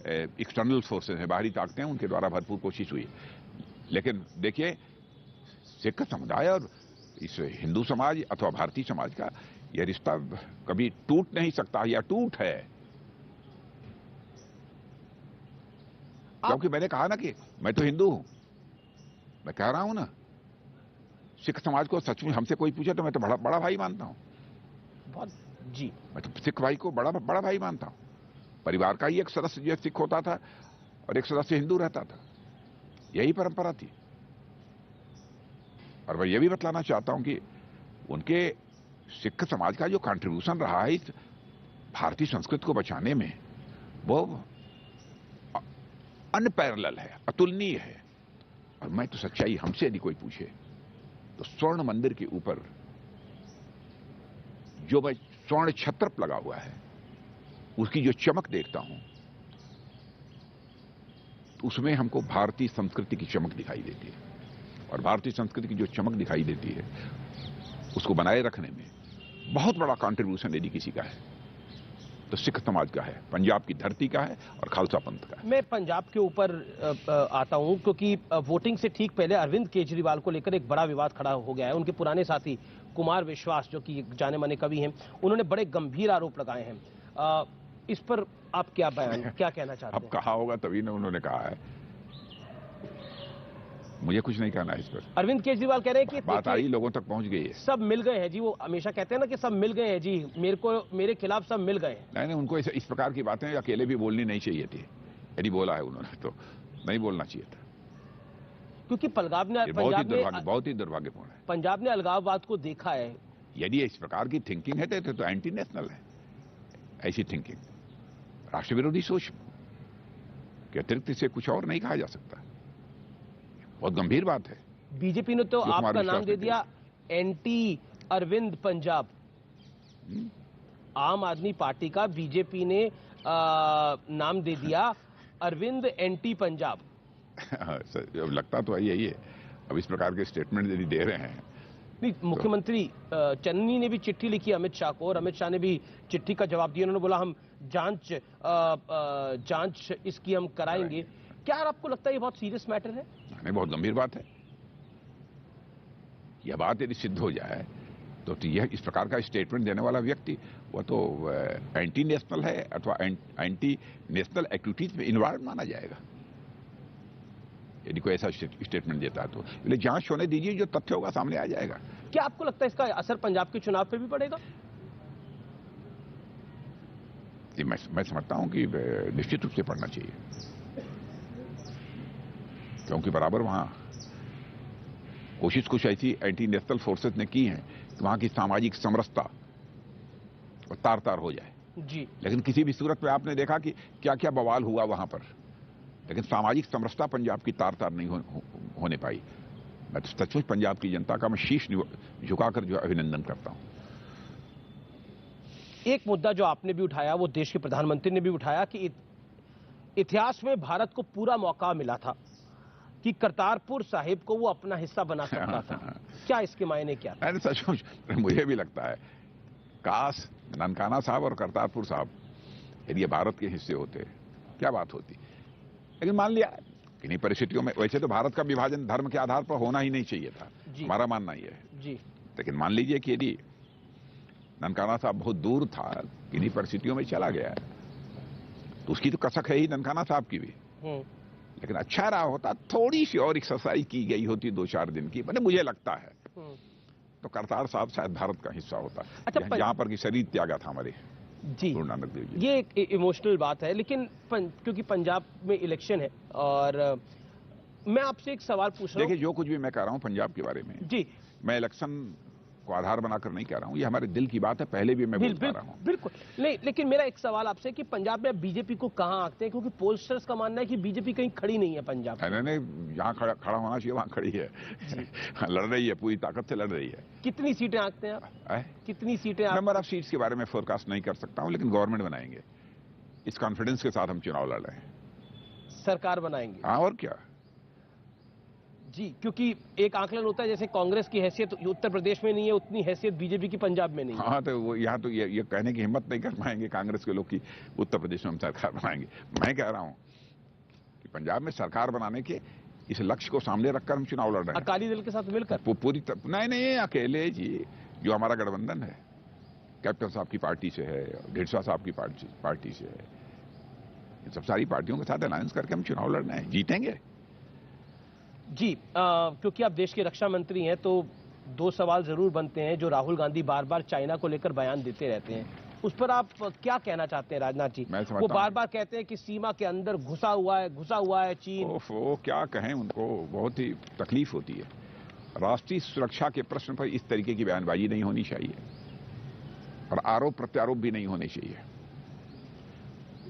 एक्सटर्नल फोर्सेस हैं, बाहरी ताकतें हैं, उनके द्वारा भरपूर कोशिश हुई। लेकिन देखिए, सिख समुदाय और इस हिंदू समाज अथवा भारतीय समाज का यह रिश्ता कभी टूट नहीं सकता, या टूट है। क्योंकि मैंने कहा ना कि मैं तो हिंदू हूं, मैं कह रहा हूं ना, सिख समाज को सचमुच हमसे कोई पूछे तो मैं तो बड़ा भाई मानता हूं। बहुत जी, मैं तो सिख भाई को बड़ा भाई मानता हूं। परिवार का ही एक सदस्य जो सिख होता था और एक सदस्य हिंदू रहता था, यही परंपरा थी। और मैं ये भी बतलाना चाहता हूं कि उनके सिख समाज का जो कंट्रीब्यूशन रहा है इस भारतीय संस्कृति को बचाने में, वो अनपैरेलल है, अतुलनीय है। और मैं तो सच्चाई हमसे यदि कोई पूछे तो स्वर्ण मंदिर के ऊपर जो मैं स्वर्ण छत्र लगा हुआ है, उसकी जो चमक देखता हूं, उसमें हमको भारतीय संस्कृति की चमक दिखाई देती है। और भारतीय संस्कृति की जो चमक दिखाई देती है, उसको बनाए रखने में बहुत बड़ा कंट्रीब्यूशन यदि किसी का है तो सिख समाज का है, पंजाब की धरती का है और खालसा पंथ का है। मैं पंजाब के ऊपर आता हूं, क्योंकि वोटिंग से ठीक पहले अरविंद केजरीवाल को लेकर एक बड़ा विवाद खड़ा हो गया है। उनके पुराने साथी कुमार विश्वास, जो कि जाने माने कवि हैं, उन्होंने बड़े गंभीर आरोप लगाए हैं। इस पर आप क्या कहना चाहते हैं? अब कहा होगा तभी ना उन्होंने कहा है, मुझे कुछ नहीं कहना है इस पर। अरविंद केजरीवाल कह रहे हैं कि बात आई, लोगों तक पहुंच गई है। सब मिल गए हैं जी, वो हमेशा कहते हैं ना कि सब मिल गए हैं जी, मेरे खिलाफ सब मिल गए हैं। नहीं, उनको इस प्रकार की बातें अकेले भी बोलनी नहीं चाहिए थी। यदि बोला है उन्होंने तो नहीं बोलना चाहिए था, क्योंकि पंजाब ने बहुत ही दुर्भाग्यपूर्ण है। पंजाब ने अलगाववाद को देखा है। यदि इस प्रकार की थिंकिंग है तो एंटी नेशनल है ऐसी थिंकिंग, राष्ट्र विरोधी सोच के अतिरिक्त इसे कुछ और नहीं कहा जा सकता। बहुत गंभीर बात है। बीजेपी ने तो आपका नाम दे दिया एंटी अरविंद पंजाब। आम आदमी पार्टी का बीजेपी ने नाम दे दिया अरविंद एंटी पंजाब। लगता तो यही है। अब इस प्रकार के स्टेटमेंट यदि दे रहे हैं, नहीं, मुख्यमंत्री चन्नी ने भी चिट्ठी लिखी अमित शाह को, और अमित शाह ने भी चिट्ठी का जवाब दिया। उन्होंने बोला हम जांच इसकी हम कराएंगे। क्या आपको लगता है ये बहुत सीरियस मैटर है? नहीं, बहुत गंभीर बात है। यह बात यदि सिद्ध हो जाए तो यह इस प्रकार का स्टेटमेंट देने वाला व्यक्ति वो तो एंटी नेशनल है अथवा एंटी नेशनल एक्टिविटीज में इन्वॉल्व माना जाएगा यदि कोई ऐसा स्टेटमेंट देता है। तो इसलिए जांच होने दीजिए, जो तथ्य होगा सामने आ जाएगा। क्या आपको लगता है इसका असर पंजाब के चुनाव पे भी पड़ेगा? मैं समझता हूं कि निश्चित रूप से पड़ना चाहिए, क्योंकि बराबर वहां कोशिश कुछ ऐसी एंटी नेशनल फोर्सेस ने की है कि वहां की सामाजिक समरसता और तार तार हो जाए जी। लेकिन किसी भी सूरत में आपने देखा कि क्या क्या बवाल हुआ वहां पर, लेकिन सामाजिक समरसता पंजाब की तार तार नहीं होने पाई। मैं तो सचमुच पंजाब की जनता का मैं शीश झुकाकर जो अभिनंदन करता हूं। एक मुद्दा जो आपने भी उठाया, वो देश के प्रधानमंत्री ने भी उठाया कि इतिहास में भारत को पूरा मौका मिला था कि करतारपुर साहिब को वो अपना हिस्सा बना सकता था। क्या इसके मायने क्या? अरे सचमुच मुझे भी लगता है, काश ननकाना साहब और करतारपुर साहब यदि ये भारत के हिस्से होते, क्या बात होती। लेकिन मान लिया किन्हीं परिस्थितियों में, वैसे तो भारत का विभाजन धर्म के आधार पर होना ही नहीं चाहिए था, हमारा मानना ही है जी। लेकिन मान लीजिए कि यदि ननकाना साहब बहुत दूर था, किन्हीं परिस्थितियों में चला गया, तो उसकी तो कसक है ही ननकाना साहब की भी। लेकिन अच्छा रहा होता, थोड़ी सी और एक्सरसाइज की गई होती 2-4 दिन की, मतलब मुझे लगता है तो करतार साहब शायद भारत का हिस्सा होता। अच्छा, जहां पर कि शरीर त्यागा था हमारे जी, गुरु नानक देव जी। ये एक इमोशनल बात है, लेकिन क्योंकि पंजाब में इलेक्शन है और मैं आपसे एक सवाल पूछ रहा हूँ। देखिए, जो कुछ भी मैं कह रहा हूं पंजाब के बारे में, जी, मैं इलेक्शन को आधार बनाकर नहीं कह रहा हूं, ये हमारे दिल की बात है, पहले भी मैं बोलता रहा हूं। बिल्कुल नहीं, लेकिन मेरा एक सवाल आपसे कि पंजाब में बीजेपी को कहां आंकते हैं, क्योंकि पोलस्टर्स का मानना है कि बीजेपी कहीं खड़ी नहीं है पंजाब में। मैंने जहां खड़ा होना चाहिए वहां खड़ी है। लड़ रही है, पूरी ताकत से लड़ रही है। कितनी सीटें आंकते हैं आप? कितनी सीटें आप? नंबर ऑफ सीट्स के बारे में फोरकास्ट नहीं कर सकता हूं, लेकिन गवर्नमेंट बनाएंगे, इस कॉन्फिडेंस के साथ हम चुनाव लड़ रहे हैं। सरकार बनाएंगे? हाँ, और क्या। जी, क्योंकि एक आकलन होता है जैसे कांग्रेस की हैसियत उत्तर प्रदेश में नहीं है, उतनी हैसियत बीजेपी की पंजाब में नहीं है। हाँ, तो वो यहाँ तो ये कहने की हिम्मत नहीं कर पाएंगे कांग्रेस के लोग कि उत्तर प्रदेश में हम सरकार बनाएंगे। मैं कह रहा हूँ कि पंजाब में सरकार बनाने के इस लक्ष्य को सामने रखकर हम चुनाव लड़ रहे हैं। अकाली दल के साथ मिलकर? नहीं, अकेले जी। जो हमारा गठबंधन है, कैप्टन साहब की पार्टी से है, ढींडसा साहब की पार्टी से है, इन सब सारी पार्टियों के साथ अलायंस करके हम चुनाव लड़ रहे हैं, जीतेंगे। जी, क्योंकि आप देश के रक्षा मंत्री हैं तो दो सवाल जरूर बनते हैं। जो राहुल गांधी बार बार चाइना को लेकर बयान देते रहते हैं, उस पर आप क्या कहना चाहते हैं राजनाथ जी? वो बार बार कहते हैं कि सीमा के अंदर घुसा हुआ है चीन। ओफो, क्या कहें उनको, बहुत ही तकलीफ होती है। राष्ट्रीय सुरक्षा के प्रश्न पर इस तरीके की बयानबाजी नहीं होनी चाहिए और आरोप प्रत्यारोप भी नहीं होने चाहिए।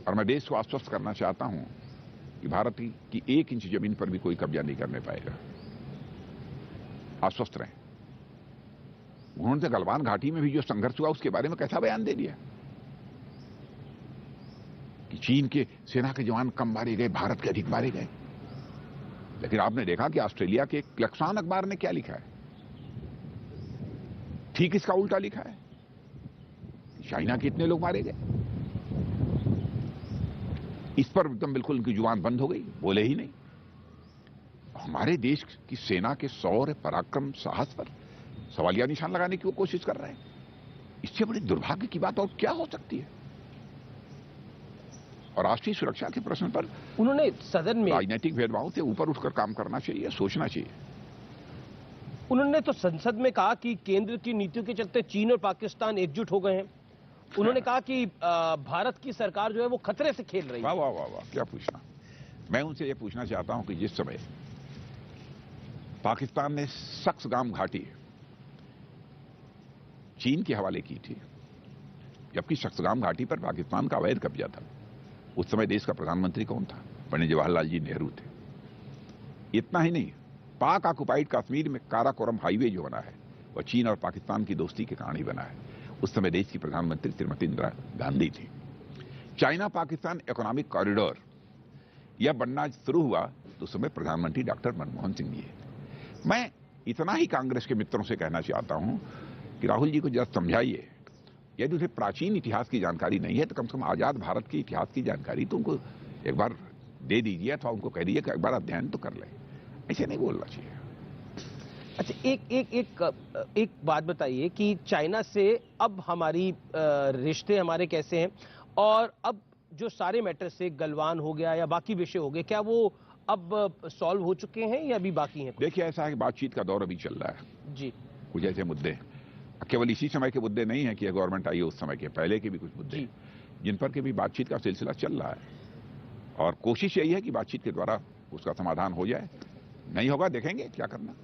और मैं देश को आश्वस्त करना चाहता हूं कि भारत की 1 इंच जमीन पर भी कोई कब्जा नहीं करने पाएगा। आश्वस्त रहें। उन्होंने गलवान घाटी में भी जो संघर्ष हुआ उसके बारे में कैसा बयान दे दिया कि चीन के सेना के जवान कम मारे गए, भारत के अधिक मारे गए। लेकिन आपने देखा कि ऑस्ट्रेलिया के क्लक्सान अखबार ने क्या लिखा है, ठीक इसका उल्टा लिखा है। चाइना के इतने लोग मारे गए, इस पर एकदम बिल्कुल उनकी जुबान बंद हो गई, बोले ही नहीं। हमारे देश की सेना के शौर्य, पराक्रम, साहस पर सवालिया निशान लगाने की वो कोशिश कर रहे हैं। इससे बड़ी दुर्भाग्य की बात और क्या हो सकती है? और राष्ट्रीय सुरक्षा के प्रश्न पर उन्होंने सदन में राजनीतिक भेदभाव से ऊपर उठकर काम करना चाहिए, सोचना चाहिए। उन्होंने तो संसद में कहा कि केंद्र की नीतियों के चलते चीन और पाकिस्तान एकजुट हो गए हैं। उन्होंने कहा कि भारत की सरकार जो है वो खतरे से खेल रही है। वाह वाह वाह वाह, क्या पूछना। मैं उनसे ये पूछना चाहता हूं कि जिस समय पाकिस्तान ने सक्सगाम घाटी चीन के हवाले की थी, जबकि सक्सगाम घाटी पर पाकिस्तान का अवैध कब्जा था, उस समय देश का प्रधानमंत्री कौन था? पंडित जवाहरलाल जी नेहरू थे। इतना ही नहीं, पाक ऑक्युपाइड कश्मीर में काराकोरम हाईवे जो बना है वह चीन और पाकिस्तान की दोस्ती के कारण ही बना है। उस समय देश की प्रधानमंत्री श्रीमती इंदिरा गांधी थी। चाइना पाकिस्तान इकोनॉमिक कॉरिडोर यह बनना शुरू हुआ तो उस समय प्रधानमंत्री डॉक्टर मनमोहन सिंह जी है। मैं इतना ही कांग्रेस के मित्रों से कहना चाहता हूं कि राहुल जी को जरा समझाइए, यदि उसे प्राचीन इतिहास की जानकारी नहीं है तो कम से कम आजाद भारत के इतिहास की जानकारी तो उनको एक बार दे दीजिए, अथवा उनको कह दीजिए कि एक बार अध्ययन तो कर लें। ऐसे नहीं बोलना चाहिए। अच्छा, एक बात बताइए कि चाइना से अब हमारी रिश्ते हमारे कैसे हैं, और अब जो सारे मैटर से गलवान हो गया या बाकी विषय हो गए, क्या वो अब सॉल्व हो चुके हैं या अभी बाकी हैं? देखिए, ऐसा है कि बातचीत का दौर अभी चल रहा है जी। कुछ ऐसे मुद्दे केवल इसी समय के मुद्दे नहीं है कि गवर्नमेंट आई है, उस समय के पहले के भी कुछ मुद्दे जिन पर के भी बातचीत का सिलसिला चल रहा है, और कोशिश यही है कि बातचीत के द्वारा उसका समाधान हो जाए। नहीं होगा, देखेंगे क्या करना।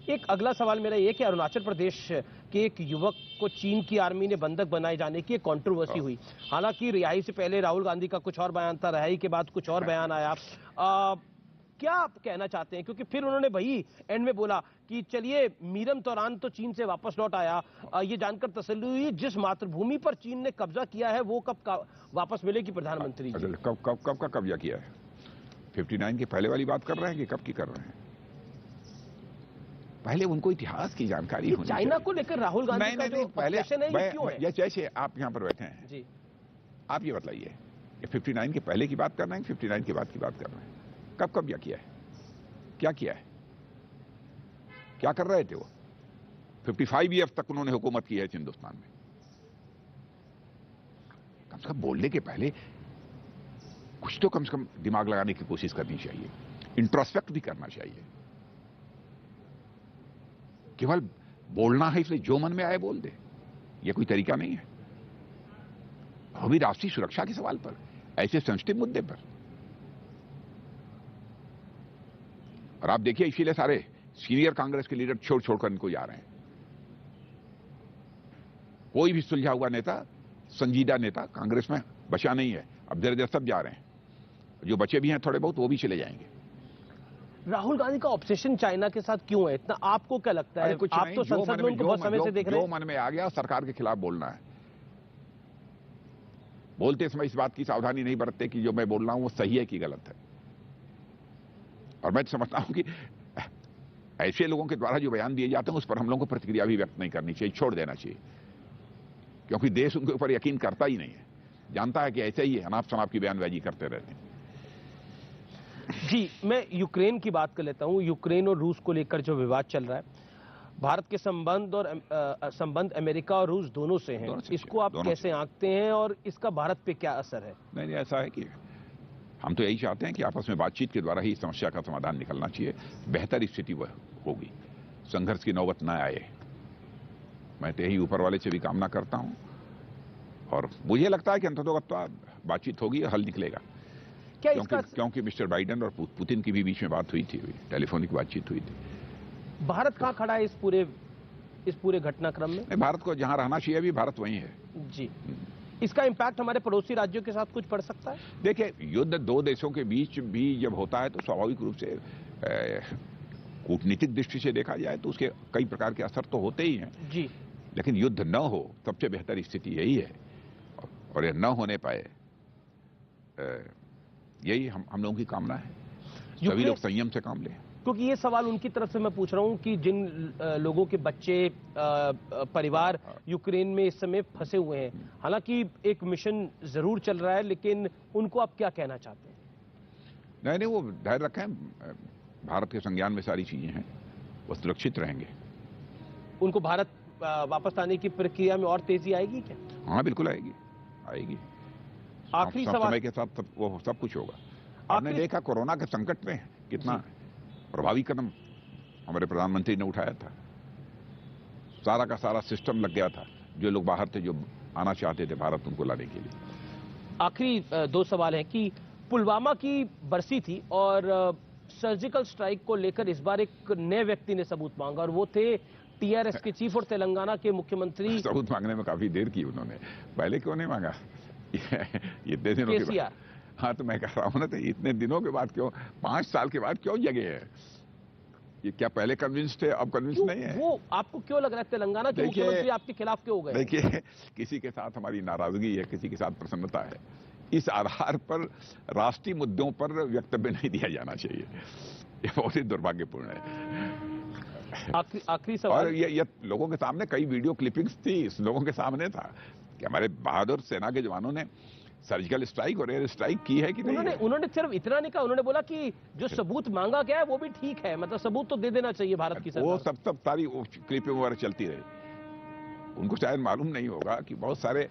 एक अगला सवाल मेरा ये कि अरुणाचल प्रदेश के एक युवक को चीन की आर्मी ने बंधक बनाए जाने की एक कंट्रोवर्सी हुई। हालांकि रिहाई से पहले राहुल गांधी का कुछ और बयान था, रिहाई के बाद कुछ और बयान आया। क्या आप कहना चाहते हैं? क्योंकि फिर उन्होंने वही एंड में बोला कि चलिए मीरम तौरान तो चीन से वापस लौट आया, ये जानकर तसल्ली हुई जिस मातृभूमि पर चीन ने कब्जा किया है वो कब वापस मिलेगी प्रधानमंत्री जी? कब का कब्जा किया है? 59 के पहले वाली बात कर रहे हैं कि कब की कर रहे हैं? पहले उनको इतिहास की जानकारी होनी चाहिए। चाइना को लेकर राहुल गांधी का जो ऑब्सेशन है ये क्यों है? जैसे आप यहां पर बैठे हैं जी, आप ये बताइए, 59 के पहले की बात कर रहे हैं, 59 के बाद की बात कर रहे हैं? कब कब्जा किया है? क्या किया है? क्या कर रहे थे वो? 55 ईयर तक उन्होंने हुकूमत की है हिंदुस्तान में। कम से कम बोलने के पहले कुछ तो कम से कम दिमाग लगाने की कोशिश करनी चाहिए, इंट्रोस्पेक्ट भी करना चाहिए। केवल बोलना है इसलिए जो मन में आए बोल दे, यह कोई तरीका नहीं है। वो भी राष्ट्रीय सुरक्षा के सवाल पर, ऐसे सेंसिटिव मुद्दे पर। और आप देखिए इसीलिए सारे सीनियर कांग्रेस के लीडर छोड़ छोड़कर इनको जा रहे हैं। कोई भी सुलझा हुआ नेता, संजीदा नेता कांग्रेस में बचा नहीं है। अब धीरे धीरे सब जा रहे हैं, जो बचे भी हैं थोड़े बहुत वो भी चले जाएंगे। राहुल गांधी का ऑब्सेशन चाइना के साथ क्यों है इतना, आपको क्या लगता है? कुछ आप तो संसद में उनको बहुत समय से देख रहे हैं। जो मन में आ गया सरकार के खिलाफ बोलना है। बोलते समय इस बात की सावधानी नहीं बरतते कि जो मैं बोल रहा हूं वो सही है कि गलत है। और मैं समझता हूं कि ऐसे लोगों के द्वारा जो बयान दिए जाते हैं उस पर हम लोगों को प्रतिक्रिया भी व्यक्त नहीं करनी चाहिए, छोड़ देना चाहिए, क्योंकि देश उनके ऊपर यकीन करता ही नहीं है, जानता है कि ऐसे ही अनाप शनाप की बयानबाजी करते रहते हैं। जी, मैं यूक्रेन की बात कर लेता हूं। यूक्रेन और रूस को लेकर जो विवाद चल रहा है, भारत के संबंध अमेरिका और रूस दोनों से हैं, इसको आप कैसे आंकते हैं और इसका भारत पे क्या असर है? नहीं, ऐसा है कि हम तो यही चाहते हैं कि आपस में बातचीत के द्वारा ही इस समस्या का समाधान निकलना चाहिए, बेहतर स्थिति वह होगी, संघर्ष की नौबत न आए। मैं तो यही ऊपर वाले से भी कामना करता हूं और मुझे लगता है कि अंततोगत्वा बातचीत होगी, हल निकलेगा। क्या क्योंकि मिस्टर बाइडेन और पुतिन की भी बीच में बात हुई थी, टेलीफोनिक बातचीत हुई थी। भारत कहां खड़ा है इस पूरे घटनाक्रम में? नहीं, भारत को जहां रहना चाहिए अभी भारत वहीं है जी। इसका इंपैक्ट हमारे पड़ोसी राज्यों के साथ कुछ पड़ सकता है? देखिए, युद्ध दो देशों के बीच भी जब होता है तो स्वाभाविक रूप से कूटनीतिक दृष्टि से देखा जाए तो उसके कई प्रकार के असर तो होते ही हैं जी। लेकिन युद्ध न हो सबसे बेहतर स्थिति यही है, और यह न होने पाए यही हम लोगों की कामना है। सभी लोग संयम से काम लें। क्योंकि ये सवाल उनकी तरफ से मैं पूछ रहा हूं कि जिन लोगों के बच्चे परिवार यूक्रेन में इस समय फंसे हुए हैं, हालांकि एक मिशन जरूर चल रहा है, लेकिन उनको आप क्या कहना चाहते हैं? नहीं, वो धैर्य रखें, भारत के संज्ञान में सारी चीजें हैं, वो सुरक्षित रहेंगे। उनको भारत वापस आने की प्रक्रिया में और तेजी आएगी क्या? हाँ, बिल्कुल आएगी। आखिरी सवाल, समय के साथ वो सब कुछ होगा। आपने देखा कोरोना के संकट में कितना प्रभावी कदम हमारे प्रधानमंत्री ने उठाया था। सारा का सारा सिस्टम लग गया था, जो लोग बाहर थे जो आना चाहते थे भारत, उनको लाने के लिए। आखिरी दो सवाल हैं कि पुलवामा की बरसी थी और सर्जिकल स्ट्राइक को लेकर इस बार एक नए व्यक्ति ने सबूत मांगा और वो थे टीआरएस के चीफ और तेलंगाना के मुख्यमंत्री। सबूत मांगने में काफी देर की उन्होंने, पहले क्यों नहीं मांगा? इतने दिनों के बाद। हाँ, तो मैं कह रहा हूं ना, तो इतने दिनों के बाद क्यों, 5 साल के बाद क्यों जगे है? ये क्या पहले कन्विंस थे, अब कन्विंस नहीं है? वो आपको क्यों लग रहा है तेलंगाना के मुख्यमंत्री आपके खिलाफ क्यों हो गए? देखिए, किसी के साथ हमारी नाराजगी है, किसी के साथ प्रसन्नता है, इस आधार पर राष्ट्रीय मुद्दों पर वक्तव्य नहीं दिया जाना चाहिए। ये बहुत ही दुर्भाग्यपूर्ण है। आखिरी सवाल, और ये लोगों के सामने कई वीडियो क्लिपिंग्स थी, इस लोगों के सामने था कि हमारे बहादुर सेना के जवानों ने सर्जिकल स्ट्राइक और एयर स्ट्राइक की है कि नहीं। उन्होंने सिर्फ इतना नहीं कहा, उन्होंने बोला कि जो सबूत मांगा गया है वो भी ठीक है, मतलब सबूत तो दे देना चाहिए भारत की सरकार। वो सब सारी क्लिपिंग वगैरह चलती रही। उनको शायद मालूम नहीं होगा कि बहुत सारे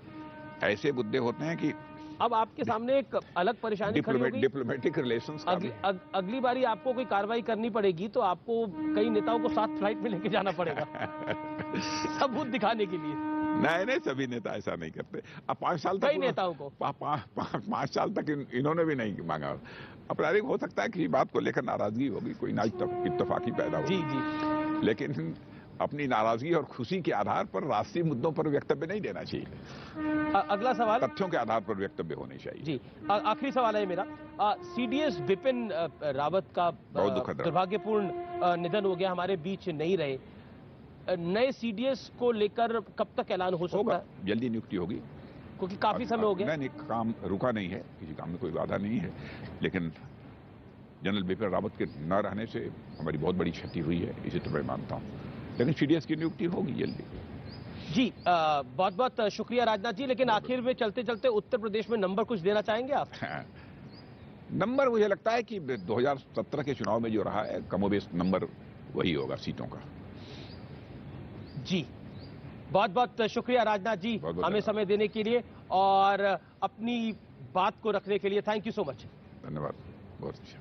ऐसे मुद्दे होते हैं कि अब आपके सामने एक अलग परेशानी खड़ी होगी। डिप्लोमेटिक रिलेशंस अगली बारी आपको कोई कार्रवाई करनी पड़ेगी तो आपको कई नेताओं को साथ फ्लाइट में लेके जाना पड़ेगा सबूत दिखाने के लिए। नहीं, सभी नेता ऐसा नहीं करते। अब 5 साल तक कई नेताओं को 5 साल तक इन्होंने भी नहीं मांगा। अपराधिक हो सकता है किसी बात को लेकर नाराजगी होगी, कोई ना इत्तेफाकी पैदा होगी। जी। लेकिन अपनी नाराजगी और खुशी के आधार पर राष्ट्रीय मुद्दों पर वक्तव्य नहीं देना चाहिए। अगला सवाल, तथ्यों के आधार पर वक्तव्य होने चाहिए। जी, आखिरी सवाल है मेरा। सीडीएस बिपिन रावत का दुर्भाग्यपूर्ण निधन हो गया, हमारे बीच नहीं रहे। नए सीडीएस को लेकर कब तक ऐलान हो सकता है? जल्दी नियुक्ति होगी, क्योंकि काफी समय हो गया। नहीं, काम रुका नहीं है, किसी काम में कोई बाधा नहीं है, लेकिन जनरल बिपिन रावत के न रहने से हमारी बहुत बड़ी क्षति हुई है, इसी तो मैं मानता हूँ। लेकिन सीडीएस की नियुक्ति होगी जल्दी। जी, बहुत बहुत शुक्रिया राजनाथ जी। लेकिन आखिर में चलते चलते उत्तर प्रदेश में नंबर कुछ देना चाहेंगे आप? नंबर मुझे लगता है कि 2017 के चुनाव में जो रहा है कमोबेश नंबर वही होगा सीटों का। जी, बहुत बहुत शुक्रिया राजनाथ जी, हमें समय देने के लिए और अपनी बात को रखने के लिए। Thank you so much. धन्यवाद, बहुत अच्छा।